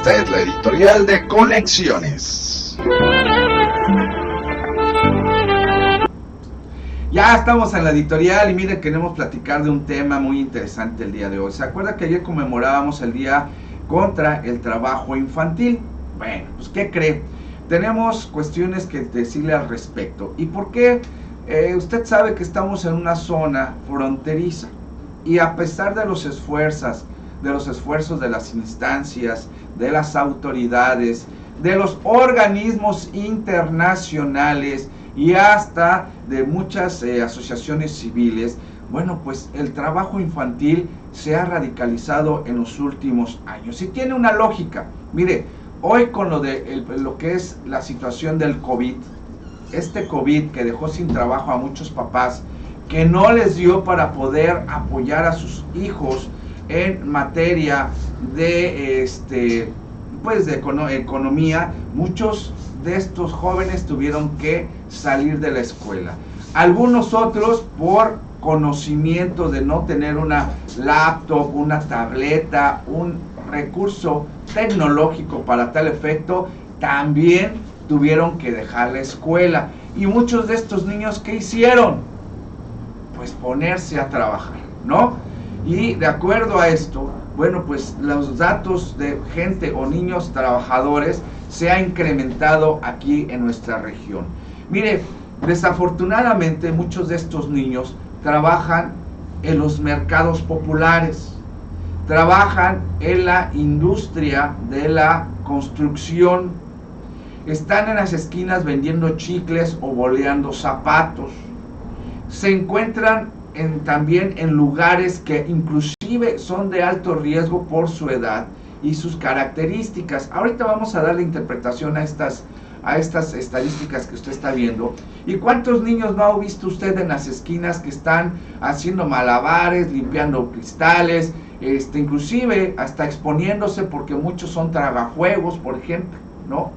Esta es la editorial de Conexiones. Ya estamos en la editorial y miren, queremos platicar de un tema muy interesante el día de hoy. ¿Se acuerda que ayer conmemorábamos el día contra el trabajo infantil? Bueno, pues ¿qué cree? Tenemos cuestiones que decirle al respecto. ¿Y por qué? Usted sabe que estamos en una zona fronteriza y a pesar de los esfuerzos de las instancias, de las autoridades, de los organismos internacionales y hasta de muchas asociaciones civiles, bueno, pues el trabajo infantil se ha radicalizado en los últimos años y tiene una lógica. Mire, hoy con lo que es la situación del COVID, este COVID que dejó sin trabajo a muchos papás, que no les dio para poder apoyar a sus hijos en materia de economía, muchos de estos jóvenes tuvieron que salir de la escuela. Algunos otros por conocimiento de no tener una laptop, una tableta, un recurso tecnológico para tal efecto, también tuvieron que dejar la escuela. Y muchos de estos niños, ¿qué hicieron? Pues ponerse a trabajar, ¿no? Y de acuerdo a esto, bueno, pues los datos de gente o niños trabajadores se ha incrementado aquí en nuestra región. Mire, desafortunadamente muchos de estos niños trabajan en los mercados populares, trabajan en la industria de la construcción, están en las esquinas vendiendo chicles o boleando zapatos, se encuentran también en lugares que inclusive son de alto riesgo por su edad y sus características. Ahorita vamos a darle interpretación a estas estadísticas que usted está viendo. ¿Y cuántos niños no ha visto usted en las esquinas que están haciendo malabares, limpiando cristales, inclusive hasta exponiéndose porque muchos son tragajuegos, por ejemplo, ¿no?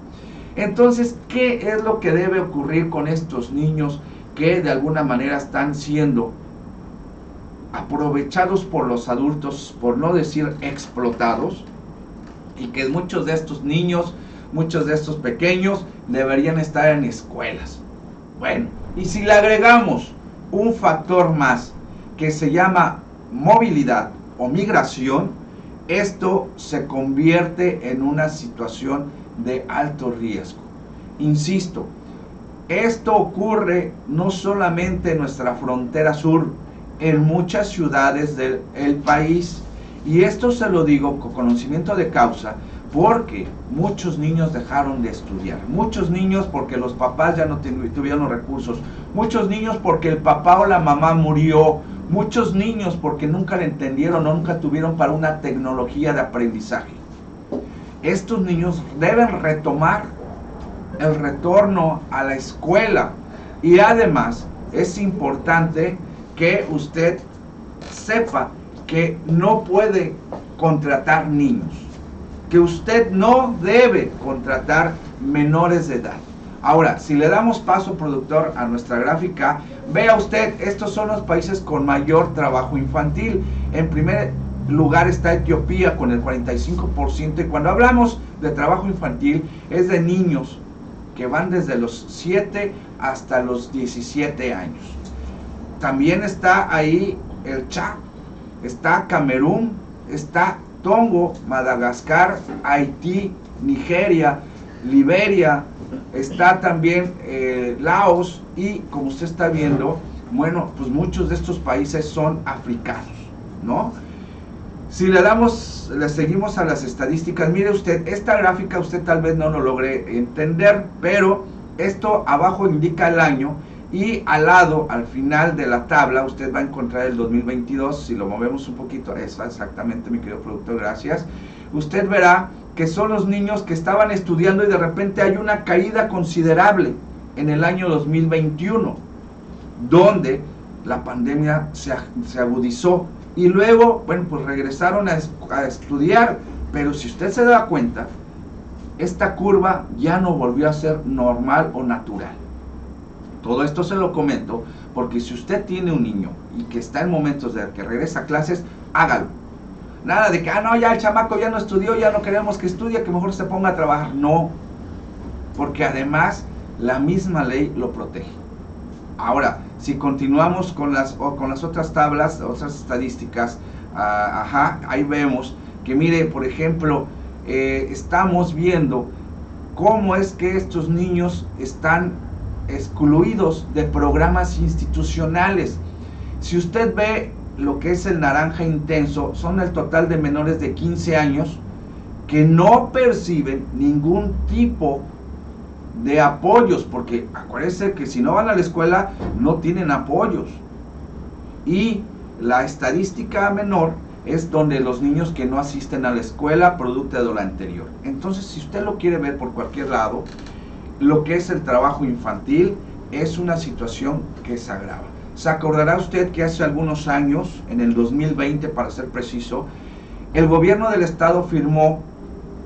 Entonces, ¿qué es lo que debe ocurrir con estos niños que de alguna manera están siendo aprovechados por los adultos, por no decir explotados, y que muchos de estos niños, muchos de estos pequeños deberían estar en escuelas? Bueno, y si le agregamos un factor más que se llama movilidad o migración, esto se convierte en una situación de alto riesgo. Insisto, esto ocurre no solamente en nuestra frontera sur, en muchas ciudades del país, y esto se lo digo con conocimiento de causa, porque muchos niños dejaron de estudiar, muchos niños porque los papás ya no tuvieron los recursos, muchos niños porque el papá o la mamá murió, muchos niños porque nunca le entendieron o nunca tuvieron para una tecnología de aprendizaje. Estos niños deben retomar el retorno a la escuela, y además es importante que usted sepa que no puede contratar niños, que usted no debe contratar menores de edad. Ahora, si le damos paso, productor, a nuestra gráfica, vea usted, estos son los países con mayor trabajo infantil. En primer lugar está Etiopía con el 45%, y cuando hablamos de trabajo infantil es de niños que van desde los 7 hasta los 17 años. También está ahí el Chad, está Camerún, está Togo, Madagascar, Haití, Nigeria, Liberia, está también Laos, y como usted está viendo, bueno, pues muchos de estos países son africanos, ¿no? Si le seguimos a las estadísticas, mire usted, esta gráfica usted tal vez no lo logre entender, pero esto abajo indica el año, y al lado, al final de la tabla, usted va a encontrar el 2022, si lo movemos un poquito, eso exactamente, mi querido productor, gracias. Usted verá que son los niños que estaban estudiando y de repente hay una caída considerable en el año 2021, donde la pandemia se agudizó, y luego, bueno, pues regresaron a estudiar, pero si usted se da cuenta, esta curva ya no volvió a ser normal o natural. Todo esto se lo comento porque si usted tiene un niño y que está en momentos de que regresa a clases, hágalo. Nada de que, no, ya el chamaco ya no estudió, ya no queremos que estudie, que mejor se ponga a trabajar. No, porque además la misma ley lo protege. Ahora, si continuamos con las otras tablas, otras estadísticas, ahí vemos que, mire, por ejemplo, estamos viendo cómo es que estos niños están excluidos de programas institucionales. Si usted ve lo que es el naranja intenso, son el total de menores de 15 años que no perciben ningún tipo de apoyos, porque acuérdense que si no van a la escuela no tienen apoyos. Y la estadística menor es donde los niños que no asisten a la escuela producto de lo anterior. Entonces, si usted lo quiere ver por cualquier lado, lo que es el trabajo infantil es una situación que se agrava. Se acordará usted que hace algunos años, en el 2020 para ser preciso, el gobierno del estado firmó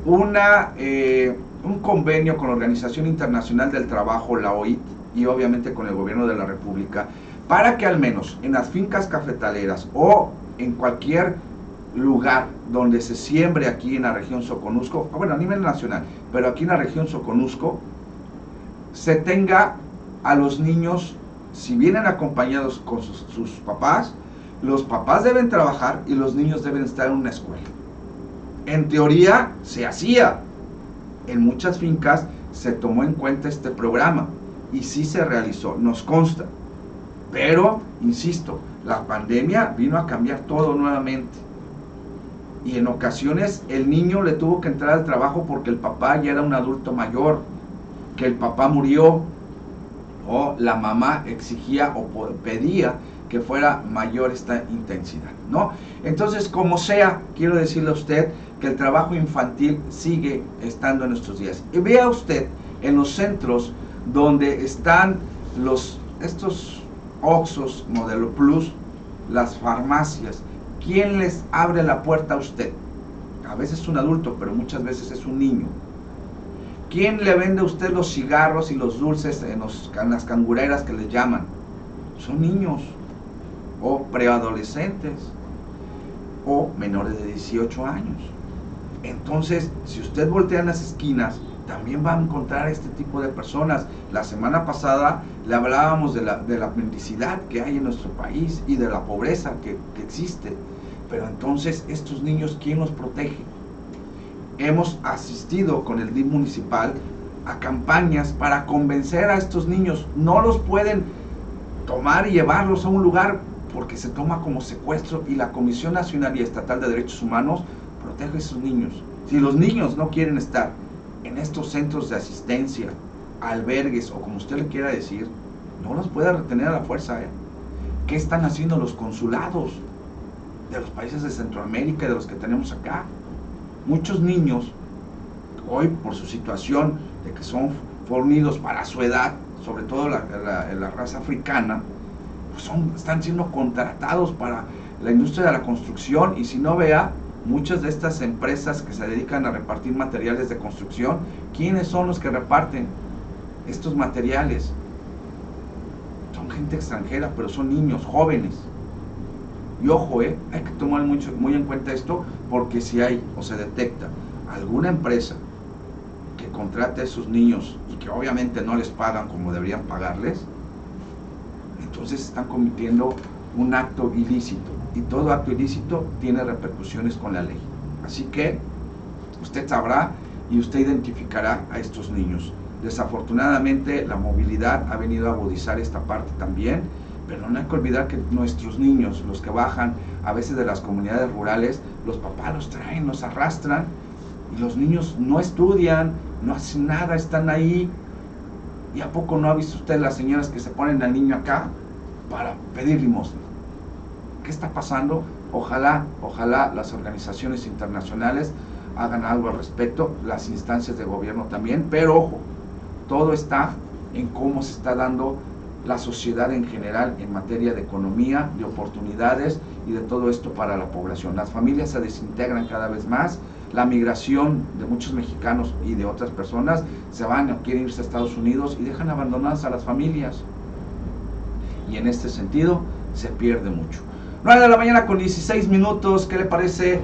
un convenio con la Organización Internacional del Trabajo, la OIT, y obviamente con el gobierno de la República, para que al menos en las fincas cafetaleras o en cualquier lugar donde se siembre aquí en la región Soconusco, bueno, a nivel nacional, pero aquí en la región Soconusco, se tenga a los niños, si vienen acompañados con sus papás, los papás deben trabajar y los niños deben estar en una escuela. En teoría se hacía, en muchas fincas se tomó en cuenta este programa y sí se realizó, nos consta. Pero, insisto, la pandemia vino a cambiar todo nuevamente. Y en ocasiones el niño le tuvo que entrar al trabajo porque el papá ya era un adulto mayor, que el papá murió, o la mamá exigía o pedía que fuera mayor esta intensidad, ¿no? Entonces, como sea, quiero decirle a usted que el trabajo infantil sigue estando en nuestros días. Y vea usted en los centros donde están estos Oxxos Modelo Plus, las farmacias, ¿quién les abre la puerta a usted? A veces es un adulto, pero muchas veces es un niño. ¿Quién le vende a usted los cigarros y los dulces en las cangureras que les llaman? Son niños, o preadolescentes, o menores de 18 años. Entonces, si usted voltea en las esquinas, también va a encontrar este tipo de personas. La semana pasada le hablábamos de la mendicidad que hay en nuestro país y de la pobreza que existe. Pero entonces, estos niños, ¿quién los protege? Hemos asistido con el DIF municipal a campañas para convencer a estos niños. No los pueden tomar y llevarlos a un lugar porque se toma como secuestro, y la Comisión Nacional y Estatal de Derechos Humanos protege a esos niños. Si los niños no quieren estar en estos centros de asistencia, albergues o como usted le quiera decir, no los puede retener a la fuerza. ¿Qué están haciendo los consulados de los países de Centroamérica y de los que tenemos acá? Muchos niños, hoy por su situación de que son fornidos para su edad, sobre todo la raza africana, pues están siendo contratados para la industria de la construcción. Y si no vea, muchas de estas empresas que se dedican a repartir materiales de construcción, ¿quiénes son los que reparten estos materiales? Son gente extranjera, pero son niños, jóvenes. Y ojo, hay que tomar muy en cuenta esto, porque si hay o se detecta alguna empresa que contrate a esos niños y que obviamente no les pagan como deberían pagarles, entonces están cometiendo un acto ilícito, y todo acto ilícito tiene repercusiones con la ley. Así que usted sabrá y usted identificará a estos niños. Desafortunadamente la movilidad ha venido a agudizar esta parte también, pero no hay que olvidar que nuestros niños, los que bajan a veces de las comunidades rurales, los papás los traen, los arrastran, y los niños no estudian, no hacen nada, están ahí. ¿Y a poco no ha visto usted las señoras que se ponen al niño acá para pedir limosna? ¿Qué está pasando? Ojalá las organizaciones internacionales hagan algo al respecto, las instancias de gobierno también, pero ojo, todo está en cómo se está dando la sociedad en general en materia de economía, de oportunidades y de todo esto para la población. Las familias se desintegran cada vez más, la migración de muchos mexicanos y de otras personas se van o quieren irse a Estados Unidos y dejan abandonadas a las familias. Y en este sentido se pierde mucho. 9 de la mañana con 16 minutos, ¿qué le parece